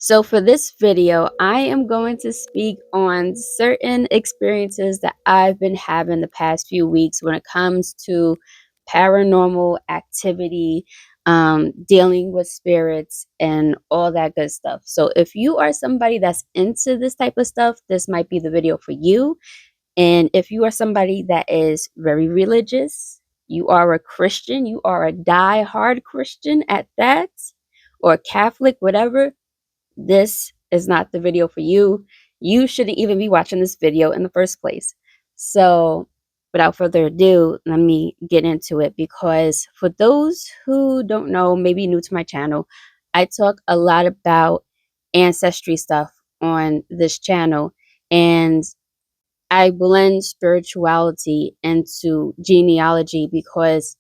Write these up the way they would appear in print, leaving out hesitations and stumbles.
So for this video, I am going to speak on certain experiences that I've been having the past few weeks when it comes to paranormal activity, dealing with spirits, and all that good stuff. So if you are somebody that's into this type of stuff, this might be the video for you. And if you are somebody that is very religious, you are a Christian, you are a die-hard Christian at that, or Catholic, whatever, this is not the video for you. You shouldn't even be watching this video in the first place. So, without further ado, let me get into it because for those who don't know, maybe new to my channel, I talk a lot about ancestry stuff on this channel, and I blend spirituality into genealogy because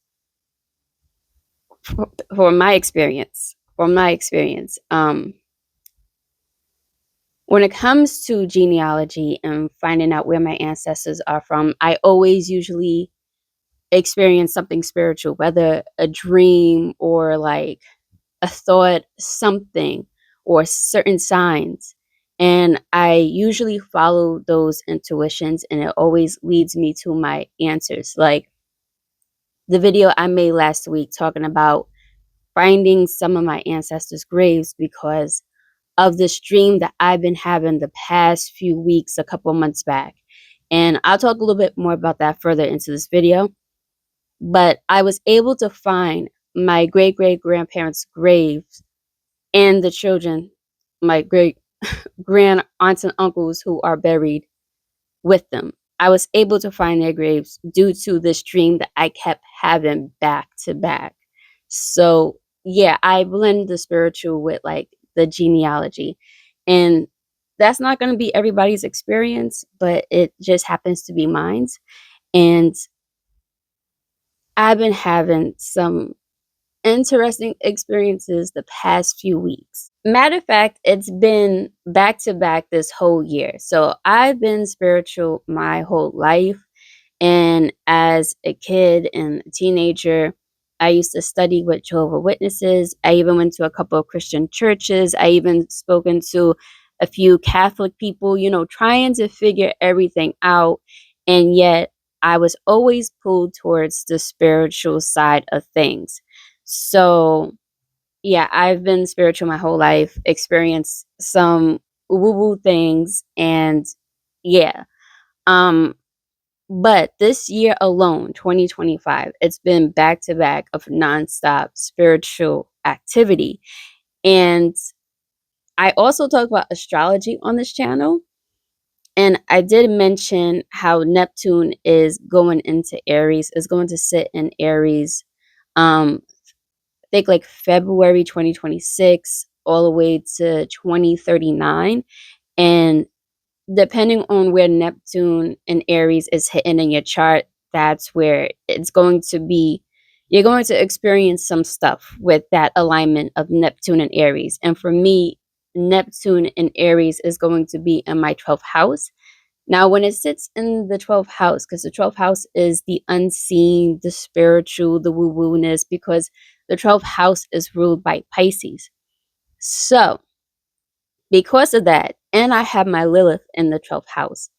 for my experience, when it comes to genealogy and finding out where my ancestors are from, I always usually experience something spiritual, whether a dream or like a thought, something, or certain signs. And I usually follow those intuitions, and it always leads me to my answers. Like the video I made last week talking about finding some of my ancestors' graves because of this dream that I've been having the past few weeks, a couple months back. And I'll talk a little bit more about that further into this video. But I was able to find my great great grandparents' graves and the children, my great grand aunts and uncles who are buried with them. I was able to find their graves due to this dream that I kept having back to back. So, yeah, I blend the spiritual with like the genealogy. And that's not going to be everybody's experience, but it just happens to be mine. And I've been having some interesting experiences the past few weeks. Matter of fact, it's been back to back this whole year. So I've been spiritual my whole life. And as a kid and a teenager, I used to study with Jehovah's Witnesses. I even went to a couple of Christian churches. I even spoken to a few Catholic people, trying to figure everything out. And yet I was always pulled towards the spiritual side of things. So, yeah, I've been spiritual my whole life, experienced some woo-woo things, and yeah. Um, but this year alone, 2025, it's been back to back of nonstop spiritual activity. And I also talk about astrology on this channel. And I did mention how Neptune is going into Aries, is going to sit in Aries. I think like February 2026 all the way to 2039. And depending on where Neptune and Aries is hitting in your chart, that's where it's going to be. You're going to experience some stuff with that alignment of Neptune and Aries. And for me, Neptune and Aries is going to be in my 12th house. Now, when it sits in the 12th house, because the 12th house is the unseen, the spiritual, the woo woo ness, because the 12th house is ruled by Pisces. So, because of that, and I have my Lilith in the 12th house,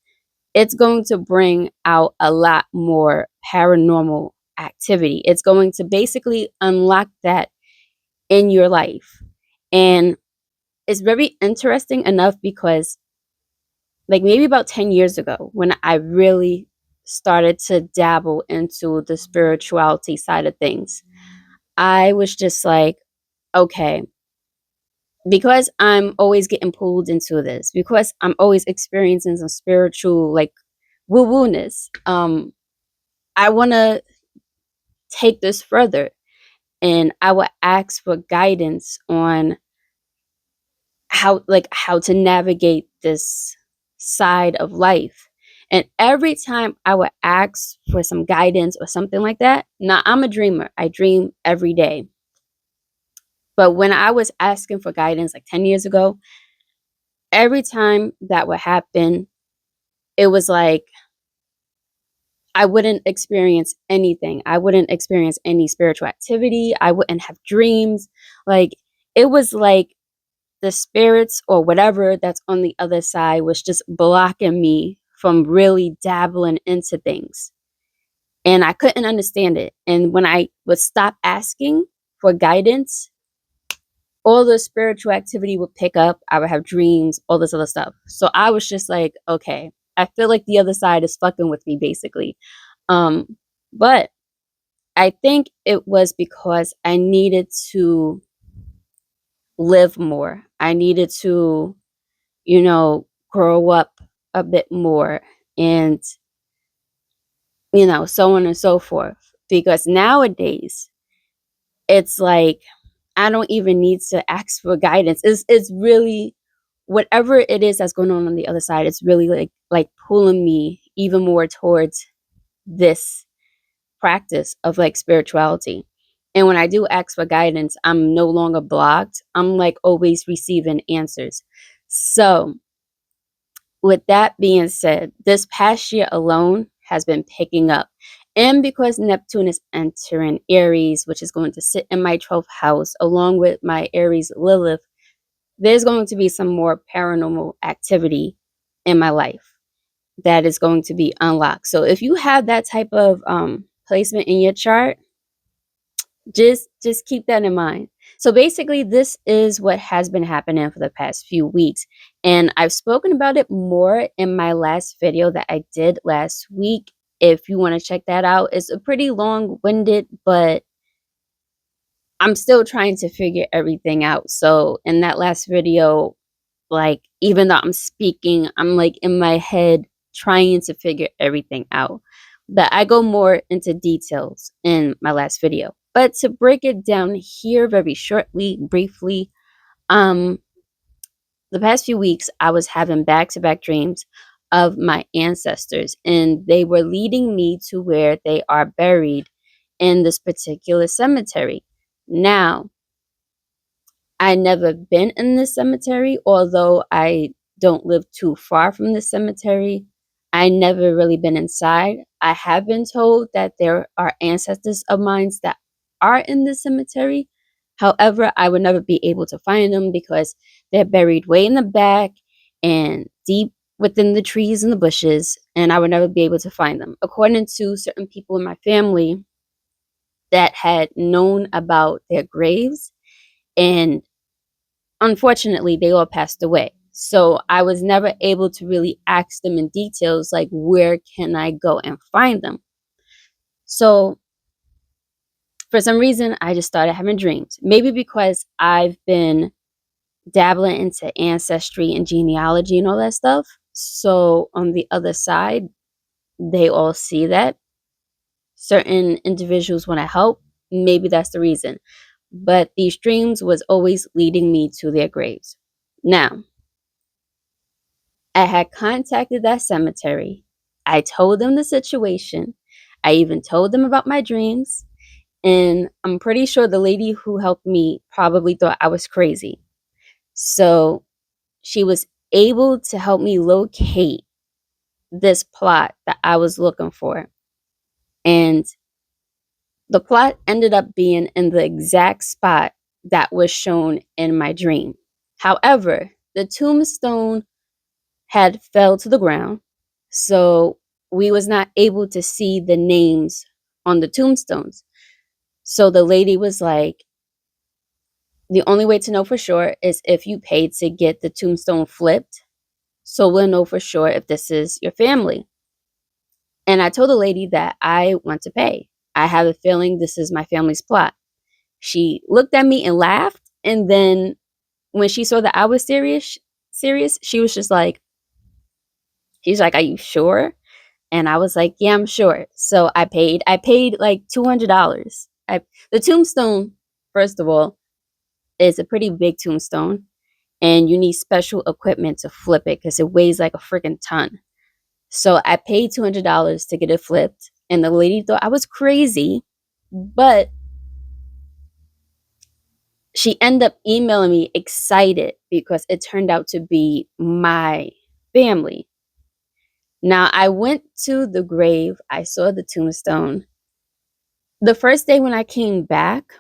it's going to bring out a lot more paranormal activity. It's going to basically unlock that in your life. And it's very interesting enough because, like, maybe about 10 years ago, when I really started to dabble into the spirituality side of things, I was just like, okay, because I'm always getting pulled into this, because I'm always experiencing some spiritual like woo woo ness. I want to take this further, and I would ask for guidance on how to navigate this side of life. And every time I would ask for some guidance or something like that, now I'm a dreamer. I dream every day. But when I was asking for guidance like 10 years ago, every time that would happen, it was like I wouldn't experience anything. I wouldn't experience any spiritual activity. I wouldn't have dreams. Like it was like the spirits or whatever that's on the other side was just blocking me from really dabbling into things. And I couldn't understand it. And when I would stop asking for guidance, all the spiritual activity would pick up. I would have dreams, all this other stuff. So I was just like, okay, I feel like the other side is fucking with me, basically. Um, but I think it was because I needed to live more. I needed to, grow up a bit more and, so on and so forth. Because nowadays, it's like I don't even need to ask for guidance. It's really whatever it is that's going on the other side. It's really like pulling me even more towards this practice of like spirituality. And when I do ask for guidance, I'm no longer blocked. I'm like always receiving answers. So, with that being said, this past year alone has been picking up. And because Neptune is entering Aries, which is going to sit in my 12th house, along with my Aries Lilith, there's going to be some more paranormal activity in my life that is going to be unlocked. So if you have that type of placement in your chart, just keep that in mind. So basically, this is what has been happening for the past few weeks, and I've spoken about it more in my last video that I did last week. If you want to check that out, it's a pretty long-winded, but I'm still trying to figure everything out. So in that last video, like even though I'm speaking, I'm like in my head trying to figure everything out. But I go more into details in my last video. But to break it down here very shortly, briefly, um, the past few weeks I was having back-to-back dreams of my ancestors, and they were leading me to where they are buried in this particular cemetery. Now, I never been in this cemetery, although I don't live too far from the cemetery. I never really been inside. I have been told that there are ancestors of mine that are in the cemetery. However, I would never be able to find them because they're buried way in the back and deep within the trees and the bushes, and I would never be able to find them. According to certain people in my family that had known about their graves, and unfortunately, they all passed away. So I was never able to really ask them in details, like, where can I go and find them? So for some reason, I just started having dreams. Maybe because I've been dabbling into ancestry and genealogy and all that stuff. So on the other side, they all see that. Certain individuals want to help. Maybe that's the reason. But these dreams was always leading me to their graves. Now, I had contacted that cemetery. I told them the situation. I even told them about my dreams. And I'm pretty sure the lady who helped me probably thought I was crazy. So she was able to help me locate this plot that I was looking for. And the plot ended up being in the exact spot that was shown in my dream. However, the tombstone had fell to the ground, so we was not able to see the names on the tombstones. So the lady was like, the only way to know for sure is if you paid to get the tombstone flipped, so we'll know for sure if this is your family. And I told the lady that I want to pay. I have a feeling this is my family's plot. She looked at me and laughed, and then when she saw that I was serious, she was just like, she's like, "Are you sure?" And I was like, "Yeah, I'm sure." So I paid. I paid like $200. The tombstone, first of all, is a pretty big tombstone, and you need special equipment to flip it because it weighs like a freaking ton. So I paid $200 to get it flipped, and the lady thought I was crazy, but she ended up emailing me excited because it turned out to be my family. Now, I went to the grave, I saw the tombstone. The first day when I came back,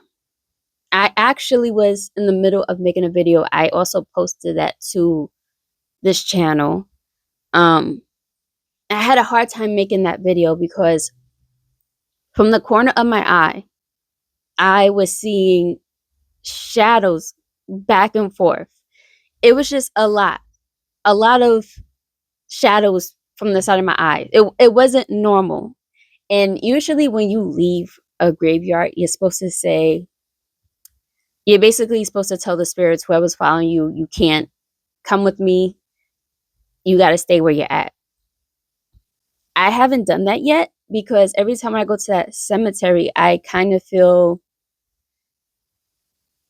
I actually was in the middle of making a video. I also posted that to this channel. Um, I had a hard time making that video because from the corner of my eye, I was seeing shadows back and forth. It was just a lot of shadows from the side of my eye. It wasn't normal. And usually when you leave a graveyard, you're basically supposed to tell the spirits, whoever's following you, you can't come with me. You got to stay where you're at. I haven't done that yet because every time I go to that cemetery, I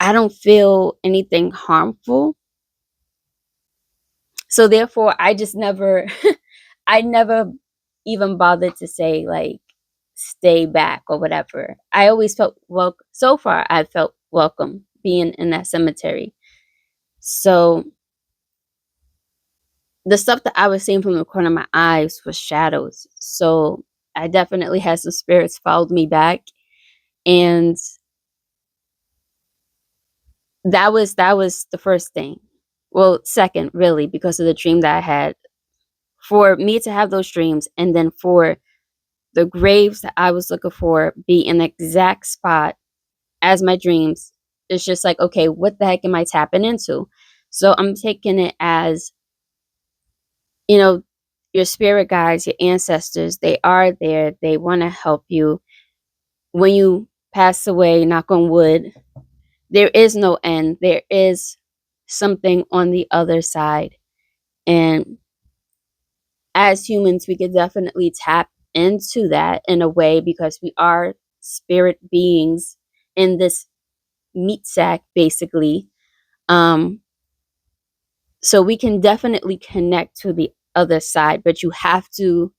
don't feel anything harmful. So therefore, I never even bothered to say like stay back or whatever. I always felt welcome. So far, I felt welcome being in that cemetery. So the stuff that I was seeing from the corner of my eyes was shadows. So I definitely had some spirits followed me back, and that was the first thing. Well, second, really, because of the dream that I had. For me to have those dreams, and then for the graves that I was looking for be in the exact spot as my dreams, it's just like, okay, what the heck am I tapping into? So I'm taking it as, you know, your spirit guides, your ancestors, they are there. They want to help you. When you pass away, knock on wood, there is no end. There is something on the other side. And as humans, we could definitely tap into that in a way because we are spirit beings in this meat sack, basically. Um, so we can definitely connect to the other side, but you have to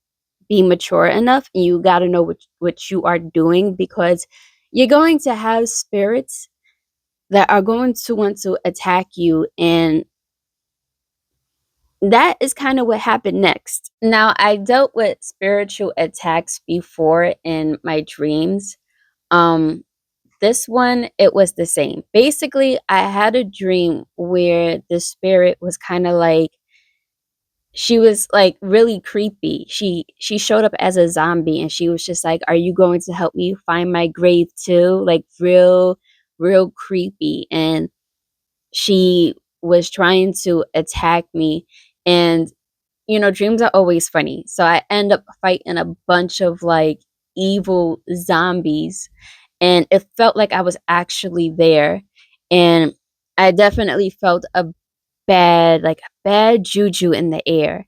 be mature enough and you got to know what you are doing, because you're going to have spirits that are going to want to attack you, and that is kind of what happened next. Now, I dealt with spiritual attacks before in my dreams. Um, this one, it was the same. Basically, I had a dream where the spirit was kind of like, she was like really creepy. She showed up as a zombie and she was just like, "Are you going to help me find my grave too?" Like real creepy. And she was trying to attack me. And dreams are always funny. So I end up fighting a bunch of like evil zombies, and it felt like I was actually there. And I definitely felt a bad juju in the air.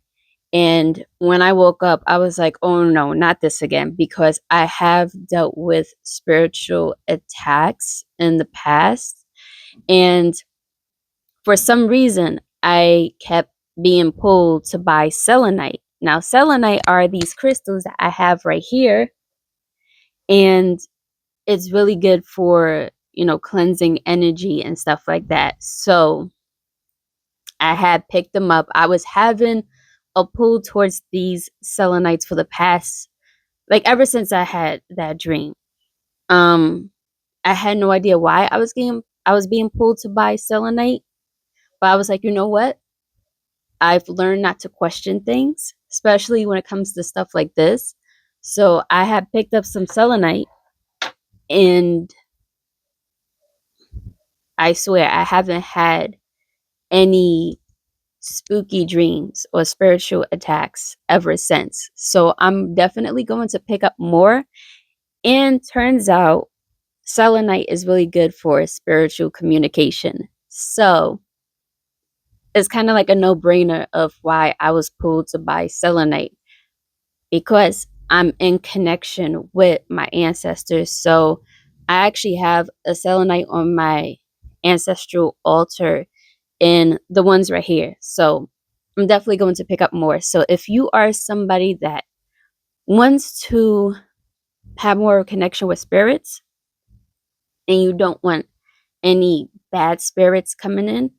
And when I woke up, I was like, oh no, not this again, because I have dealt with spiritual attacks in the past. And for some reason, I kept being pulled to buy selenite. Now, selenite are these crystals that I have right here, and it's really good for, cleansing energy and stuff like that. So I had picked them up. I was having a pull towards these selenites for the past, like ever since I had that dream. Um, I had no idea why I was being pulled to buy selenite, but I was like, you know what? I've learned not to question things, especially when it comes to stuff like this. So I had picked up some selenite, and I swear I haven't had any spooky dreams or spiritual attacks ever since. So I'm definitely going to pick up more. And turns out selenite is really good for spiritual communication. So it's kind of like a no brainer of why I was pulled to buy selenite, because I'm in connection with my ancestors. So I actually have a selenite on my ancestral altar and the ones right here. So I'm definitely going to pick up more. So if you are somebody that wants to have more of a connection with spirits and you don't want any bad spirits coming in,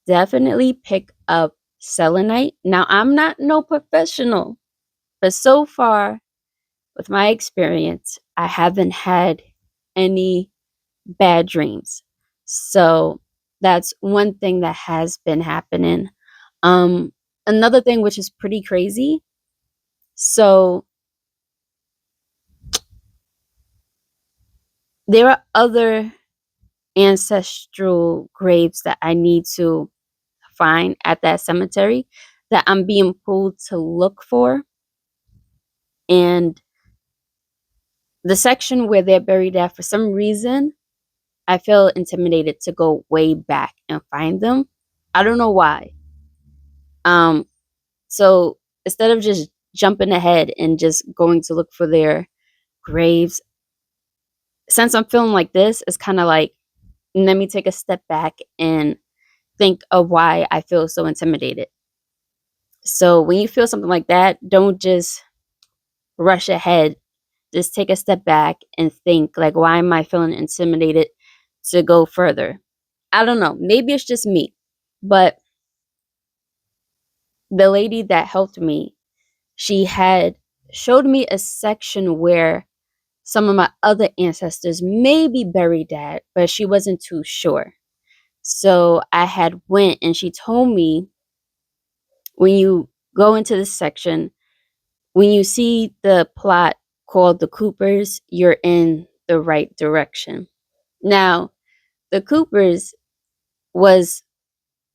definitely pick up selenite. Now, I'm not no professional, but so far with my experience, I haven't had any bad dreams. So that's one thing that has been happening. Um, Another thing which is pretty crazy. So there are other ancestral graves that I need to find at that cemetery that I'm being pulled to look for. And the section where they're buried at, for some reason, I feel intimidated to go way back and find them. I don't know why. Um, so instead of just jumping ahead and just going to look for their graves, since I'm feeling like this, it's kind of like, let me take a step back and think of why I feel so intimidated. So when you feel something like that, don't just rush ahead. Just take a step back and think, like, why am I feeling intimidated to go further? I don't know. Maybe it's just me. But the lady that helped me, she had showed me a section where some of my other ancestors may be buried at, but she wasn't too sure. So I had went and she told me, when you go into this section, when you see the plot called The Coopers, you're in the right direction. Now, the Coopers was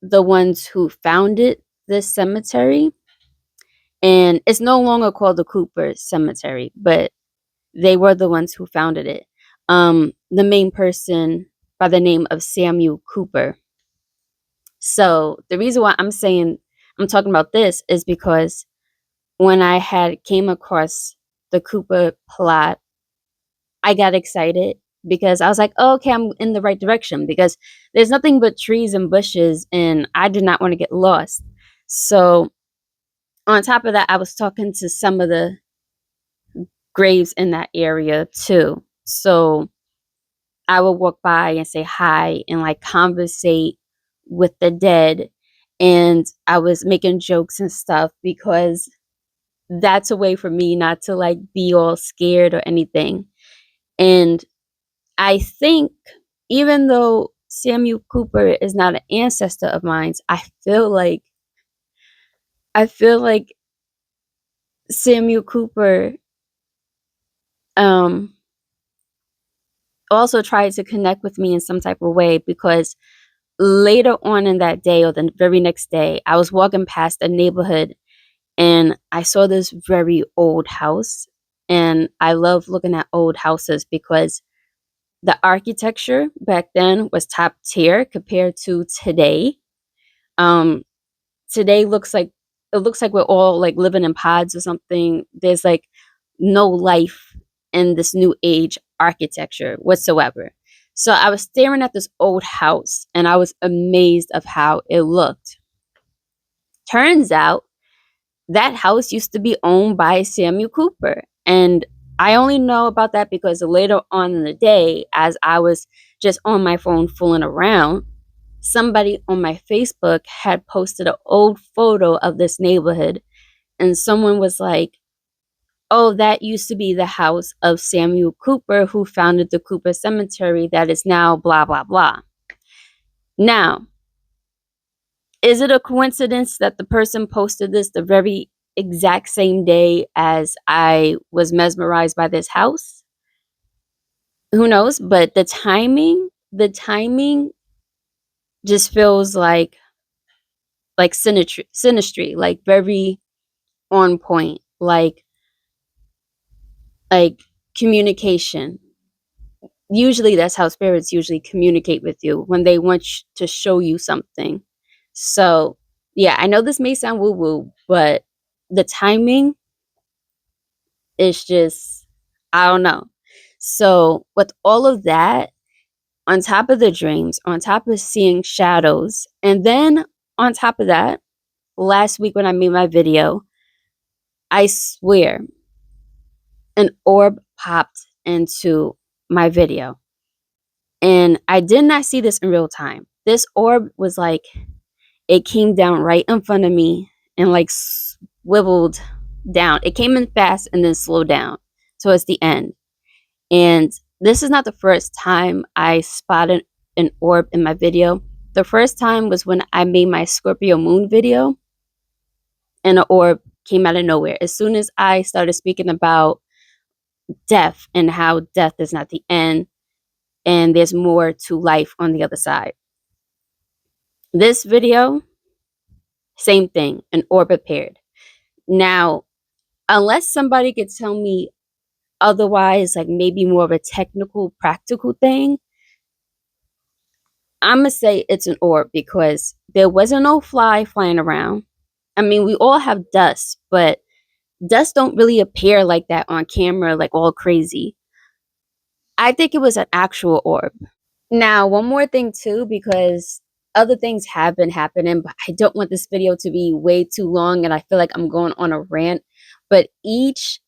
the ones who founded this cemetery, and it's no longer called the Cooper Cemetery, but they were the ones who founded it. The main person by the name of Samuel Cooper. So the reason why I'm talking about this is because when I had came across the Cooper plot, I got excited because I was like, oh, okay, I'm in the right direction because there's nothing but trees and bushes and I did not want to get lost. So on top of that, I was talking to some of the graves in that area too. So I would walk by and say hi and like conversate with the dead. And I was making jokes and stuff because that's a way for me not to like be all scared or anything. And I think even though Samuel Cooper is not an ancestor of mine, I feel like Samuel Cooper um also tried to connect with me in some type of way because later on in that day or the very next day, I was walking past a neighborhood and I saw this very old house. And I love looking at old houses because the architecture back then was top tier compared to today. Um, Today it looks like we're all like living in pods or something. There's like no life in this new age architecture whatsoever. So I was staring at this old house and I was amazed of how it looked. Turns out that house used to be owned by Samuel Cooper. And I only know about that because later on in the day, as I was just on my phone fooling around, somebody on my Facebook had posted an old photo of this neighborhood. And someone was like, oh, that used to be the house of Samuel Cooper, who founded the Cooper Cemetery that is now blah, blah, blah. Now, is it a coincidence that the person posted this the very exact same day as I was mesmerized by this house? Who knows? But the timing just feels like synastry, like very on point, like communication. Usually that's how spirits usually communicate with you when they want to show you something. So yeah, I know this may sound woo woo, but the timing is just, I don't know. So with all of that, on top of the dreams, on top of seeing shadows, and then on top of that, last week when I made my video, I swear an orb popped into my video. And I did not see this in real time. This orb was like, it came down right in front of me and like swiveled down. It came in fast and then slowed down towards the end. And this is not the first time I spotted an orb in my video. The first time was when I made my Scorpio moon video, and an orb came out of nowhere. As soon as I started speaking about death and how death is not the end and there's more to life on the other side. This video, same thing, an orb appeared. Now, unless somebody could tell me otherwise, like maybe more of a technical, practical thing, I'm gonna say it's an orb because there wasn't no fly flying around. I mean, we all have dust, but dust don't really appear like that on camera, like all crazy. I think it was an actual orb. Now, one more thing too, because other things have been happening, but I don't want this video to be way too long and I feel like I'm going on a rant. But each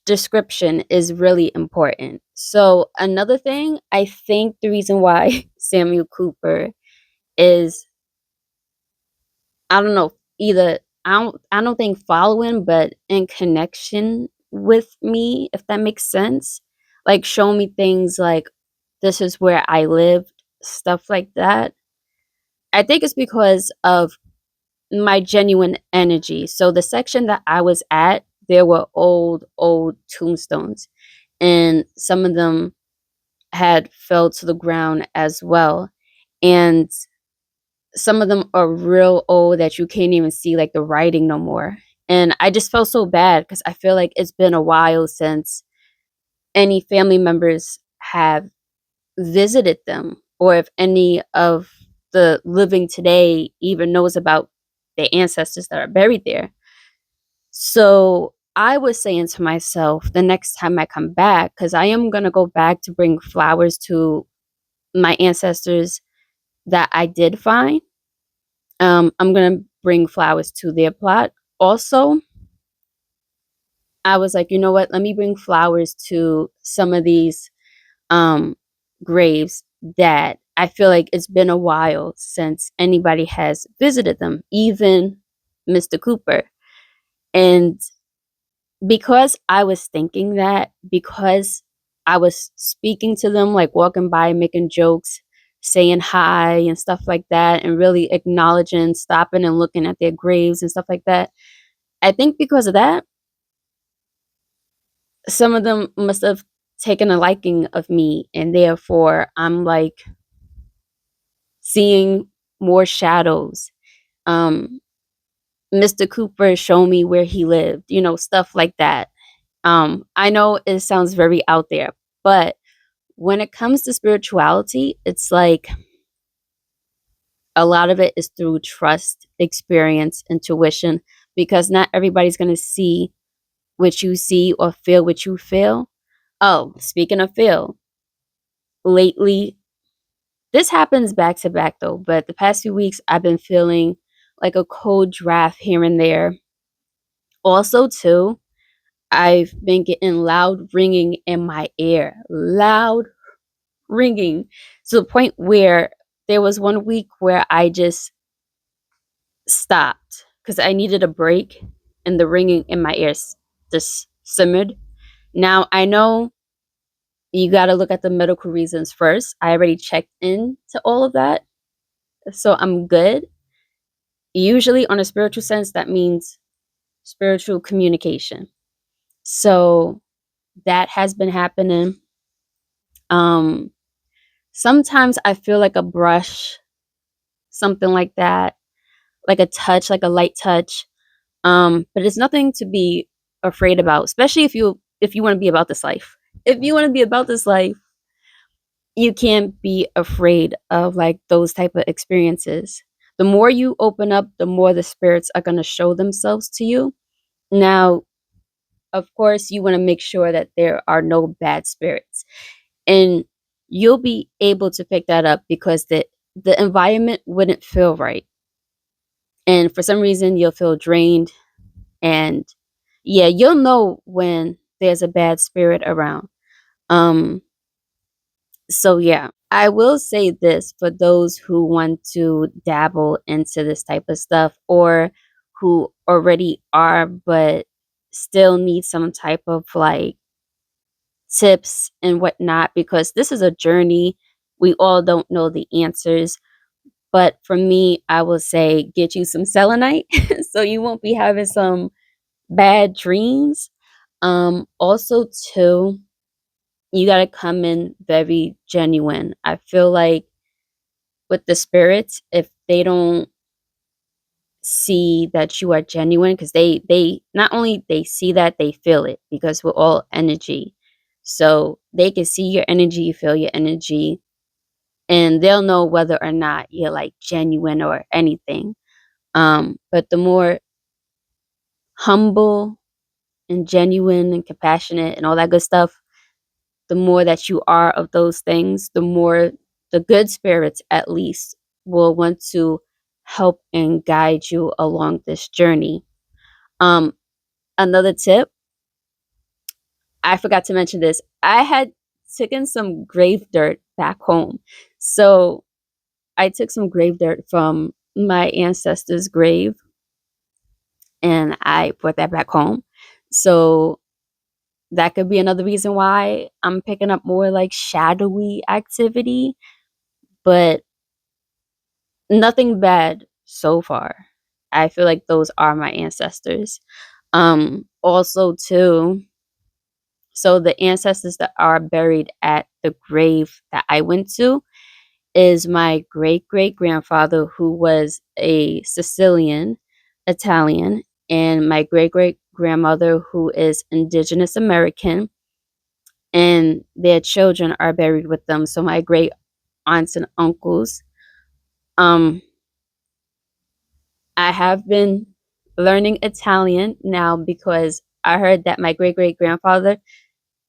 description is really important. So another thing, I think the reason why Samuel Cooper is, I don't know, either I don't think following, but in connection with me, if that makes sense. Like show me things like this is where I lived, stuff like that. I think it's because of my genuine energy. So the section that I was at, there were old tombstones, and some of them had fell to the ground as well. And some of them are real old that you can't even see like the writing no more. And I just felt so bad because I feel like it's been a while since any family members have visited them, or if any of the living today even knows about their ancestors that are buried there. So I was saying to myself, the next time I come back, because I am going to go back to bring flowers to my ancestors that I did find. I'm going to bring flowers to their plot. Also, I was like, you know what? Let me bring flowers to some of these um, graves that I feel like it's been a while since anybody has visited them, even Mr. Cooper. And because I was thinking that, because I was speaking to them, like walking by, making jokes, saying hi and stuff like that, and really acknowledging, stopping and looking at their graves and stuff like that. I think because of that, some of them must have taken a liking of me, and therefore I'm like seeing more shadows. Um, Mr. Cooper showed me where he lived, stuff like that. I know it sounds very out there, but when it comes to spirituality, it's like a lot of it is through trust, experience, intuition, because not everybody's going to see what you see or feel what you feel. Oh, speaking of feel, lately, this happens back to back though, but the past few weeks I've been feeling like a cold draft here and there. Also, too, I've been getting loud ringing in my ear. Loud ringing to the point where there was one week where I just stopped because I needed a break and the ringing in my ears just simmered. Now, I know you got to look at the medical reasons first. I already checked into all of that, so I'm good. Usually, on a spiritual sense, that means spiritual communication. So that has been happening. Um, Sometimes I feel like a brush, something like that, like a touch, like a light touch. But it's nothing to be afraid about, especially if you want to be about this life. If you want to be about this life, you can't be afraid of like those type of experiences. The more you open up, the more the spirits are going to show themselves to you. Now, of course, you want to make sure that there are no bad spirits. And you'll be able to pick that up because the environment wouldn't feel right. And for some reason you'll feel drained, and yeah, you'll know when there's a bad spirit around. Um so yeah, I will say this for those who want to dabble into this type of stuff, or who already are but still need some type of like tips and whatnot, because this is a journey. We all don't know the answers. But for me, I will say get you some selenite so you won't be having some bad dreams. Also, too, you got to come in very genuine. I feel like with the spirits, if they don't see that you are genuine, because they not only they see that, they feel it, because we're all energy. So they can see your energy, feel your energy, and they'll know whether or not you're like genuine or anything. But the more humble and genuine and compassionate and all that good stuff, the more that you are of those things, the more the good spirits at least will want to help and guide you along this journey. Um, Another tip, I forgot to mention this. I had taken some grave dirt back home. So I took some grave dirt from my ancestor's grave and I brought that back home. So that could be another reason why I'm picking up more like shadowy activity, but nothing bad so far. I feel like those are my ancestors. Also too, so the ancestors that are buried at the grave that I went to is my great great grandfather, who was a Sicilian Italian, and my great great grandmother, who is Indigenous American, and their children are buried with them. So my great aunts and uncles. Um, I have been learning Italian now because I heard that my great great grandfather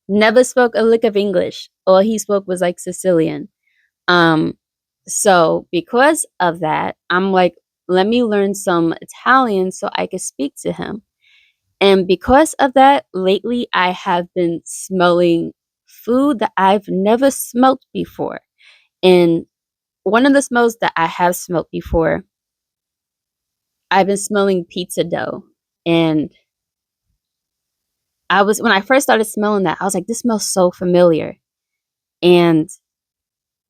never spoke a lick of English. All he spoke was like Sicilian. Um, so because of that, I'm like, let me learn some Italian so I could speak to him. And because of that, lately I have been smelling food that I've never smelt before. And one of the smells that I have smelt before, I've been smelling pizza dough. And when I first started smelling that, I was like, this smells so familiar. And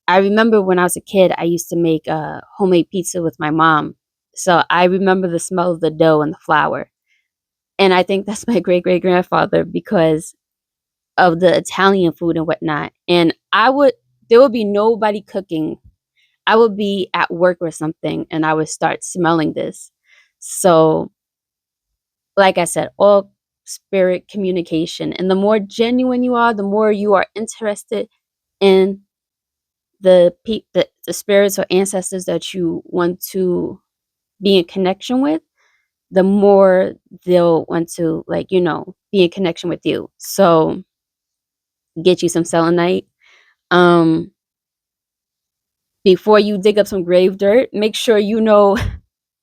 I remember when I was a kid, I used to make homemade pizza with my mom. So I remember the smell of the dough and the flour. And I think that's my great great grandfather because of the Italian food and whatnot. And there would be nobody cooking. I would be at work or something and I would start smelling this. So, like I said, all spirit communication. And the more genuine you are, the more you are interested in the spirits or ancestors that you want to be in connection with, the more they'll want to, like, be in connection with you. So get you some selenite. Um Before you dig up some grave dirt, make sure you know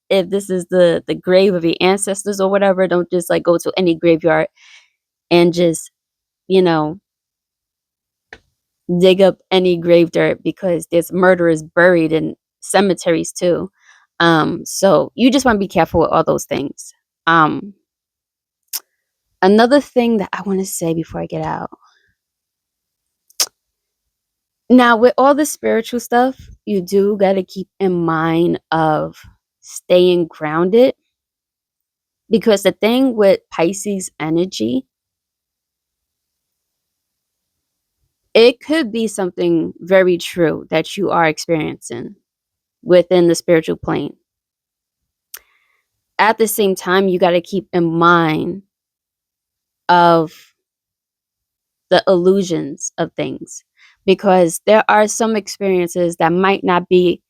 if this is the grave of your ancestors or whatever. Don't just like go to any graveyard and just, you know, dig up any grave dirt, because there's murderers buried in cemeteries too. So you just want to be careful with all those things. Um, Another thing that I want to say before I get out. Now, with all the spiritual stuff, you do got to keep in mind of staying grounded, because the thing with Pisces energy, it could be something very true that you are experiencing within the spiritual plane. At the same time, you got to keep in mind of the illusions of things, because there are some experiences that might not be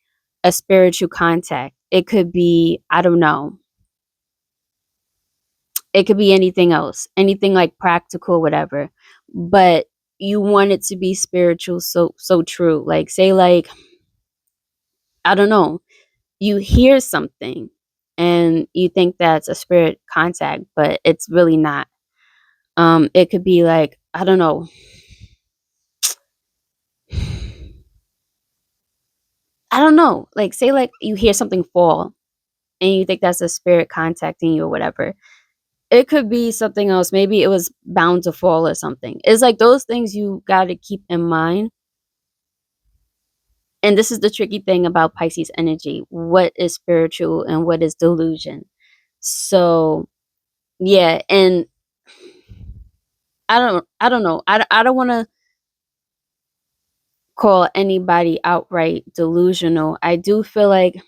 a spiritual contact. It could be, I don't know, it could be anything else, anything like practical, whatever. But you want it to be spiritual, so true. Like, say, like, I don't know, you hear something and you think that's a spirit contact, but it's really not. It could be like, I don't know, like, say, like, you hear something fall and you think that's a spirit contacting you or whatever. it could be something else. Maybe it was bound to fall or something. It's like those things you got to keep in mind. And this is the tricky thing about Pisces energy. What is spiritual and what is delusion? So, yeah, and I don't know. I don't want to call anybody outright delusional. I do feel like,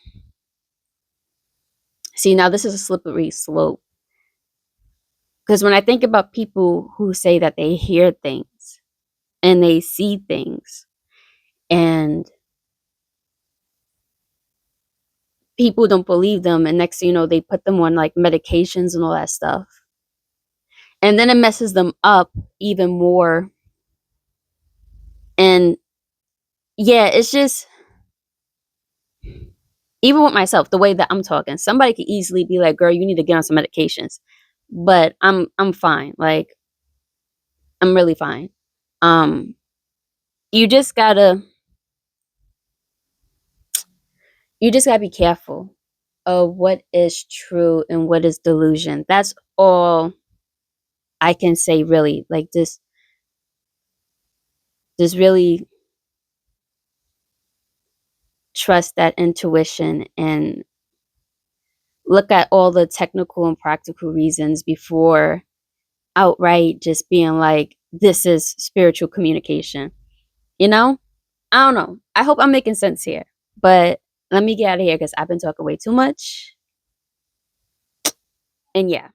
see, now this is a slippery slope, because when I think about people who say that they hear things and they see things, and people don't believe them, and next thing you know, they put them on like medications and all that stuff, and then it messes them up even more. And yeah, it's just, even with myself, the way that I'm talking, somebody could easily be like, "Girl, you need to get on some medications," but I'm fine. Like, I'm really fine. Um, you just gotta you just gotta be careful of what is true and what is delusion. That's all I can say, really. Like, just really trust that intuition and look at all the technical and practical reasons before outright just being like, this is spiritual communication. You know? I don't know. I hope I'm making sense here. But let me get out of here because I've been talking way too much. And yeah.